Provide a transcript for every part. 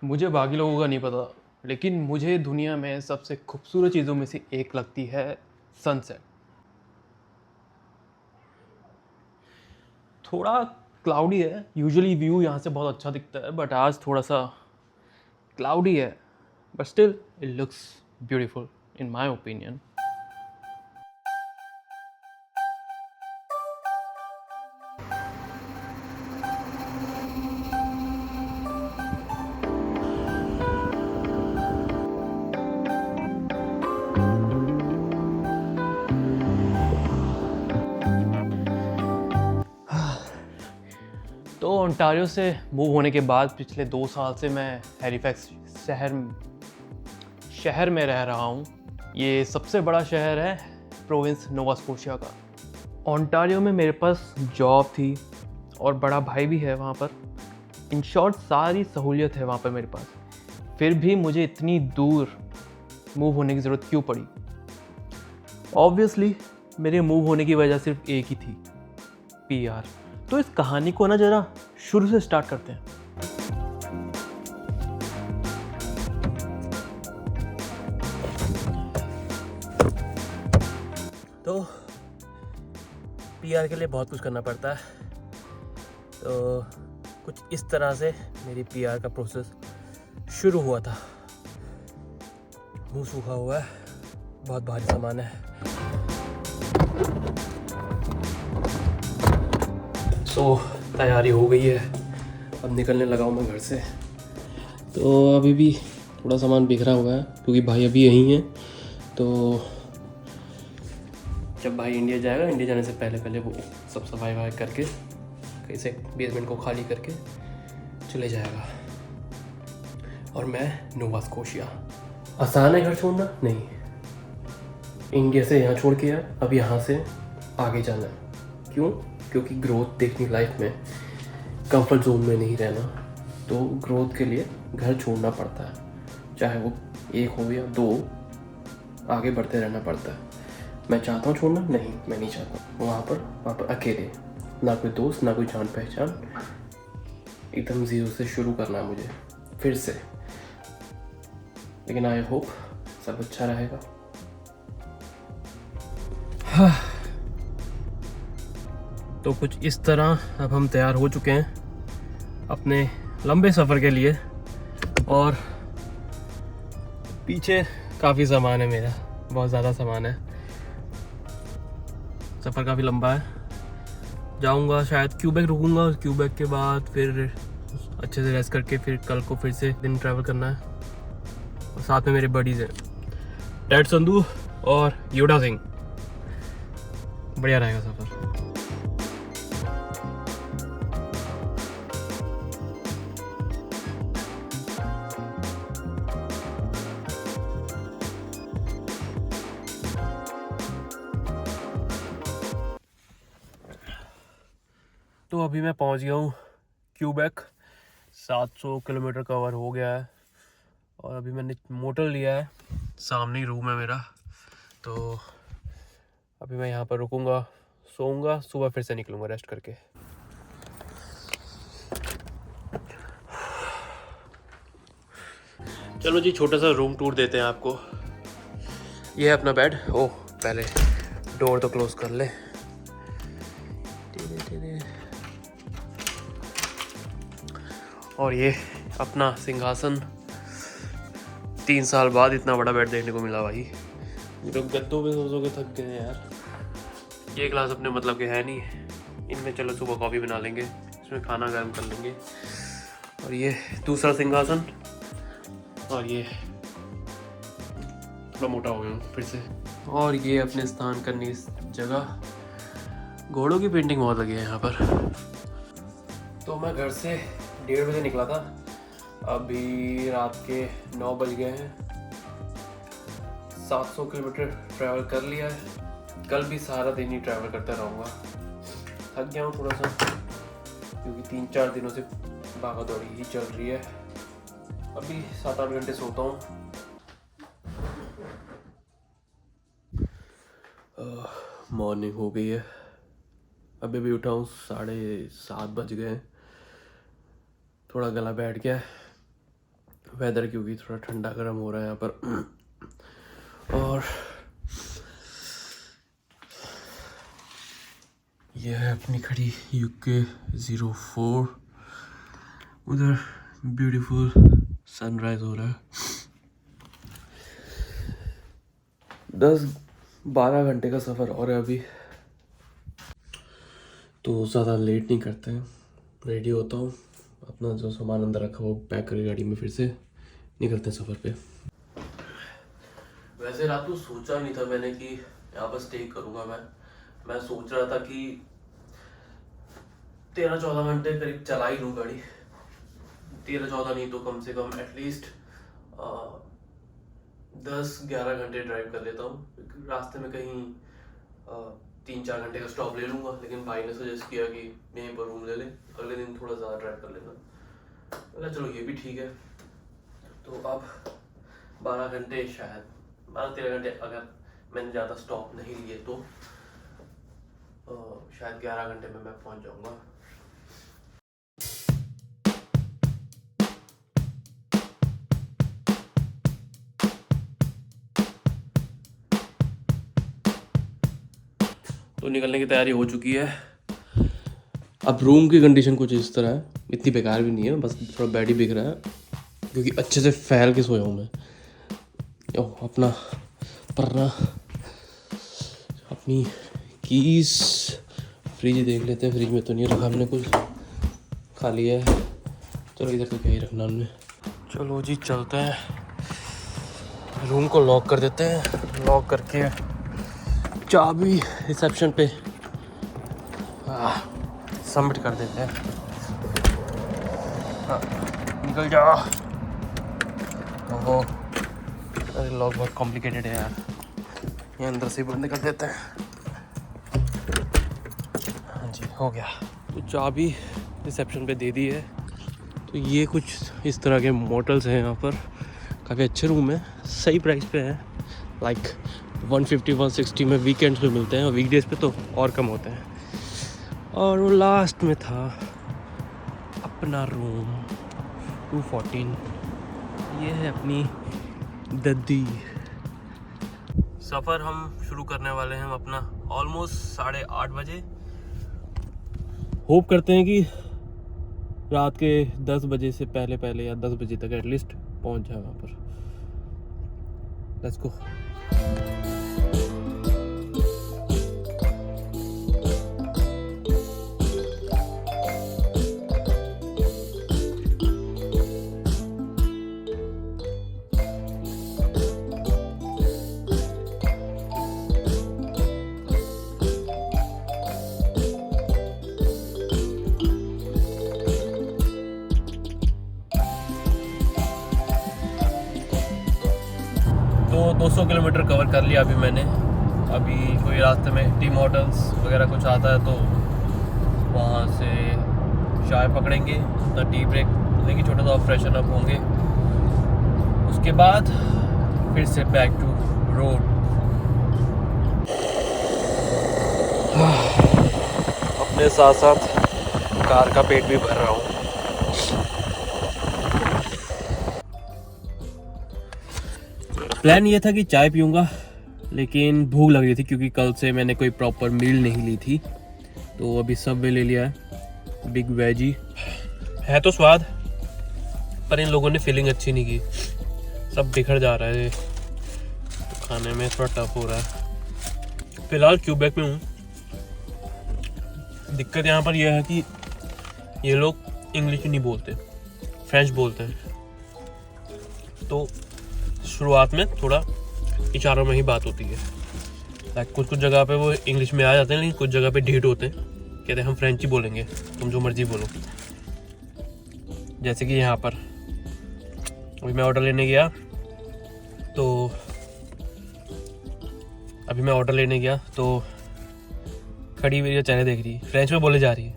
मुझे बाकी लोगों का नहीं पता, लेकिन मुझे दुनिया में सबसे खूबसूरत चीज़ों में से एक लगती है सनसेट। थोड़ा क्लाउडी है, यूजुअली व्यू यहाँ से बहुत अच्छा दिखता है, बट आज थोड़ा सा क्लाउडी है, but still it looks beautiful in my opinion. तो ओंटारियो से मूव होने के बाद पिछले 2 साल से मैं हैलिफैक्स शहर में रह रहा हूँ। ये सबसे बड़ा शहर है प्रोविंस नोवा स्कोशिया का। ओंटारियो में मेरे पास जॉब थी और बड़ा भाई भी है वहाँ पर। इन शॉर्ट सारी सहूलियत है वहाँ पर मेरे पास। फिर भी मुझे इतनी दूर मूव होने की ज़रूरत क्यों पड़ी? ऑब्वियसली मेरे मूव होने की वजह सिर्फ एक ही थी, पीआर। तो इस कहानी को ना ज़रा शुरू से स्टार्ट करते हैं। तो पीआर के लिए बहुत कुछ करना पड़ता है। तो कुछ इस तरह से मेरी पीआर का प्रोसेस शुरू हुआ था। मुंह सूखा हुआ है, बहुत भारी सामान है। सो तैयारी हो गई है, अब निकलने लगा हूँ मैं घर से। तो अभी भी थोड़ा सामान बिखरा हुआ है क्योंकि भाई अभी यहीं है। तो जब भाई इंडिया जाएगा, इंडिया जाने से पहले वो सब सफाई वफाई करके कैसे बेसमेंट को खाली करके चले जाएगा। और मैं नोवा स्कोशिया। आसान है घर छोड़ना? नहीं। इंडिया से यहाँ छोड़ के आया, अब यहाँ से आगे जाना है। क्यों? क्योंकि ग्रोथ देखनी लाइफ में, कंफर्ट जोन में नहीं रहना। तो ग्रोथ के लिए घर छोड़ना पड़ता है, चाहे वो 1 हो या 2, आगे बढ़ते रहना पड़ता है। मैं चाहता हूँ छोड़ना? नहीं, मैं नहीं चाहता। वहाँ पर अकेले, ना कोई दोस्त, ना कोई जान पहचान, एकदम ज़ीरो से शुरू करना है मुझे फिर से। लेकिन आई होप सब अच्छा रहेगा। तो कुछ इस तरह अब हम तैयार हो चुके हैं अपने लंबे सफ़र के लिए। और पीछे काफ़ी सामान है मेरा, बहुत ज़्यादा सामान है। सफ़र काफ़ी लंबा है। जाऊंगा शायद क्यूबेक, रुकूंगा। क्यूबेक के बाद फिर अच्छे से रेस्ट करके फिर कल को फिर से दिन ट्रैवल करना है। और साथ में मेरे बडीज़ हैं, डैड संधू और योडा सिंह। बढ़िया रहेगा सफ़र। तो अभी मैं पहुंच गया हूँ क्यूबेक। 700 किलोमीटर कवर हो गया है। और अभी मैंने मोटर लिया है, सामने ही रूम है मेरा। तो अभी मैं यहाँ पर रुकूंगा, सोऊंगा, सुबह फिर से निकलूंगा रेस्ट करके। चलो जी, छोटा सा रूम टूर देते हैं आपको। ये है अपना बेड। ओह, पहले डोर तो क्लोज कर ले। और ये अपना सिंहासन। 3 साल बाद इतना बड़ा बेड देखने को मिला भाई। तो गद्दों पे सो के थक गए हैं यार। ये ग्लास अपने मतलब के है नहीं, इनमें चलो सुबह कॉफ़ी बना लेंगे, इसमें खाना गर्म कर लेंगे। और ये दूसरा सिंहासन। और ये थोड़ा मोटा हो गया फिर से। और ये अपने स्नान करने की जगह। घोड़ों की पेंटिंग बहुत लगी है यहाँ पर। तो मैं घर से 1:30 बजे निकला था, अभी रात के 9 बज गए हैं। 700 किलोमीटर ट्रैवल कर लिया है। कल भी सारा दिन ही ट्रैवल करता रहूँगा। थक गया हूँ थोड़ा सा क्योंकि 3-4 दिनों से भागा दौड़ी ही चल रही है। अभी 7-8 घंटे सोता हूँ। मॉर्निंग हो गई है, अभी भी उठा हूँ, 7:30 बज गए हैं। थोड़ा गला बैठ गया है, वेदर क्योंकि थोड़ा ठंडा गर्म हो रहा है यहाँ पर। और यह है अपनी खड़ी UK04। उधर ब्यूटीफुल सनराइज हो रहा है। 10-12 घंटे का सफ़र और है अभी, तो ज़्यादा लेट नहीं करते हैं। रेडी होता हूँ, अपना जो सामान अंदर रखा वो पैक करके गाड़ी में फिर से निकलते हैं सफ़र पे। वैसे रात को सोचा नहीं था मैंने कि यहाँ पर स्टे करूँगा। मैं सोच रहा था कि 13-14 घंटे करीब चला ही लूँ गाड़ी। 13-14 नहीं तो कम से कम एटलीस्ट 10-11 घंटे ड्राइव कर लेता हूँ। रास्ते में कहीं 3-4 घंटे का स्टॉप ले लूँगा, लेकिन भाई ने सजेस्ट किया कि यहीं पर रूम ले ले, अगले दिन थोड़ा ज़्यादा ड्राइव कर लेना। मैंने चलो ये भी ठीक है। तो अब 12 घंटे, शायद 12-13 घंटे अगर मैंने ज़्यादा स्टॉप नहीं लिए तो शायद 11 घंटे में मैं पहुँच जाऊँगा। तो निकलने की तैयारी हो चुकी है। अब रूम की कंडीशन कुछ इस तरह है, इतनी बेकार भी नहीं है, बस थोड़ा बेड ही बिक रहा है क्योंकि अच्छे से फैल के सोया हूँ मैं। अपना पन्ना, अपनी कीज, फ्रिज देख लेते हैं। फ्रिज में तो नहीं रखा हमने, कुछ खाली है। चलो इधर तो क्या ही रखना हमने। चलो जी चलते हैं, रूम को लॉक कर देते हैं। लॉक करके चाबी रिसेप्शन पे सबमिट कर देते हैं। निकल जा। ओहो, अरे लॉक बहुत कॉम्प्लिकेटेड है यार, ये अंदर से बंद कर देते हैं। हाँ जी, हो गया। तो चाबी रिसेप्शन पे दे दी है। तो ये कुछ इस तरह के मोटल्स हैं यहाँ पर, काफ़ी अच्छे रूम है, सही प्राइस पे है। लाइक 150-160 में वीकेंड्स पे मिलते हैं और वीकडेज पे तो और कम होते हैं। और वो लास्ट में था अपना रूम 214। ये है अपनी दद्दी। सफ़र हम शुरू करने वाले हैं अपना ऑलमोस्ट 8:30 बजे। होप करते हैं कि रात के 10 बजे से पहले या 10 बजे तक एटलीस्ट पहुंच जाए वहाँ पर। Let's go. तो 200 किलोमीटर कवर कर लिया अभी मैंने। अभी कोई रास्ते में टी मॉडल्स वगैरह कुछ आता है तो वहाँ से चाय पकड़ेंगे, अपना टी ब्रेक लेंगे, छोटा सा फ्रेशन अप होंगे, उसके बाद फिर से बैक टू रोड। अपने साथ साथ कार का पेट भी भर रहा हूँ। प्लान ये था कि चाय पीऊँगा, लेकिन भूख लग रही थी क्योंकि कल से मैंने कोई प्रॉपर मील नहीं ली थी। तो अभी सबवे ले लिया है, बिग वेजी है तो स्वाद, पर इन लोगों ने फीलिंग अच्छी नहीं की, सब बिखर जा रहा है, तो खाने में थोड़ा टफ हो रहा है। फिलहाल क्यूबेक में हूँ। दिक्कत यहाँ पर यह है कि ये लोग इंग्लिश नहीं बोलते, फ्रेंच बोलते हैं। तो शुरुआत में थोड़ा इशारों में ही बात होती है। लाइक कुछ जगह पे वो इंग्लिश में आ जाते हैं, लेकिन कुछ जगह पे ढीठ होते हैं, कहते हैं हम फ्रेंच ही बोलेंगे, तुम जो मर्जी बोलो। जैसे कि यहाँ पर अभी मैं ऑर्डर लेने गया तो खड़ी हुई चेहरे देख रही, फ्रेंच में बोले जा रही है।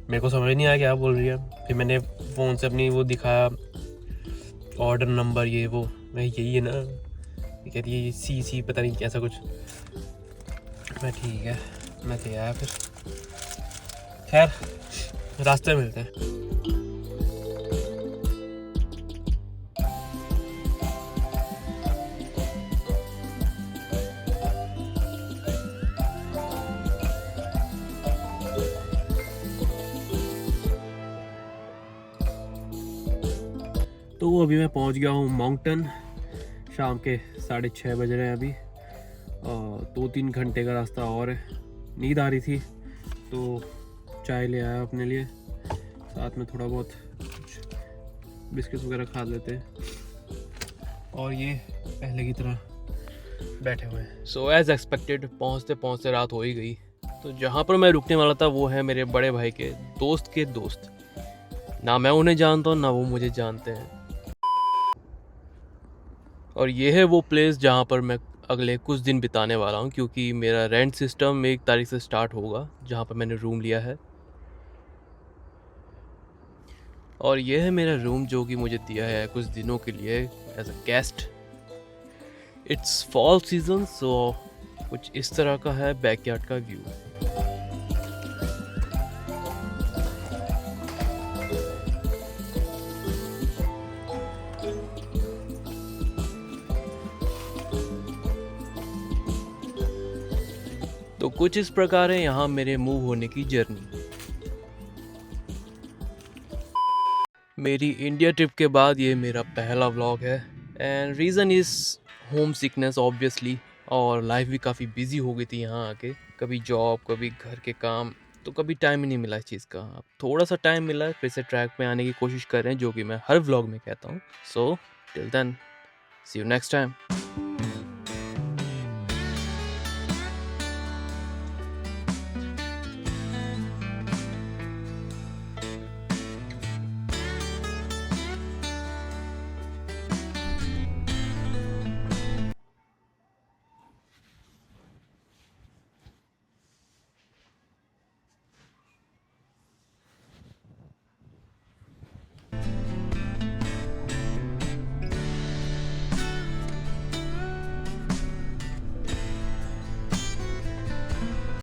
मेरे को समझ नहीं आया क्या बोल रही है। फिर मैंने फ़ोन से अपनी वो दिखाया, ऑर्डर नंबर ये वो, मैं यही है ना, ये कहती है सी पता नहीं कैसा कुछ। मैं ठीक है, मैं ले आया। फिर खैर रास्ते में मिलते हैं। तो अभी मैं पहुंच गया हूँ माउंटेन। शाम के 6:30 बज रहे हैं अभी। 2-3 घंटे का रास्ता और है। नींद आ रही थी तो चाय ले आया अपने लिए, साथ में थोड़ा बहुत कुछ बिस्किट्स वगैरह खा लेते हैं। और ये पहले की तरह बैठे हुए हैं। सो एज एक्सपेक्टेड पहुँचते पहुँचते रात हो ही गई। तो जहाँ पर मैं रुकने वाला था वो है मेरे बड़े भाई के दोस्त। ना मैं उन्हें जानता हूँ ना वो मुझे जानते हैं। और ये है वो प्लेस जहाँ पर मैं अगले कुछ दिन बिताने वाला हूँ, क्योंकि मेरा रेंट सिस्टम 1 तारीख से स्टार्ट होगा जहाँ पर मैंने रूम लिया है। और ये है मेरा रूम जो कि मुझे दिया है कुछ दिनों के लिए as a guest. It's fall season, so कुछ इस तरह का है बैकयार्ड का व्यू। तो कुछ इस प्रकार है यहाँ मेरे मूव होने की जर्नी। मेरी इंडिया ट्रिप के बाद ये मेरा पहला व्लॉग है and reason is home sickness obviously. और लाइफ भी काफ़ी बिजी हो गई थी यहाँ आके, कभी जॉब कभी घर के काम, तो कभी टाइम ही नहीं मिला इस चीज़ का। अब थोड़ा सा टाइम मिला है, फिर से ट्रैक पे आने की कोशिश कर रहे हैं, जो कि मैं हर व्लॉग में कहता हूँ। So till then, see you next time.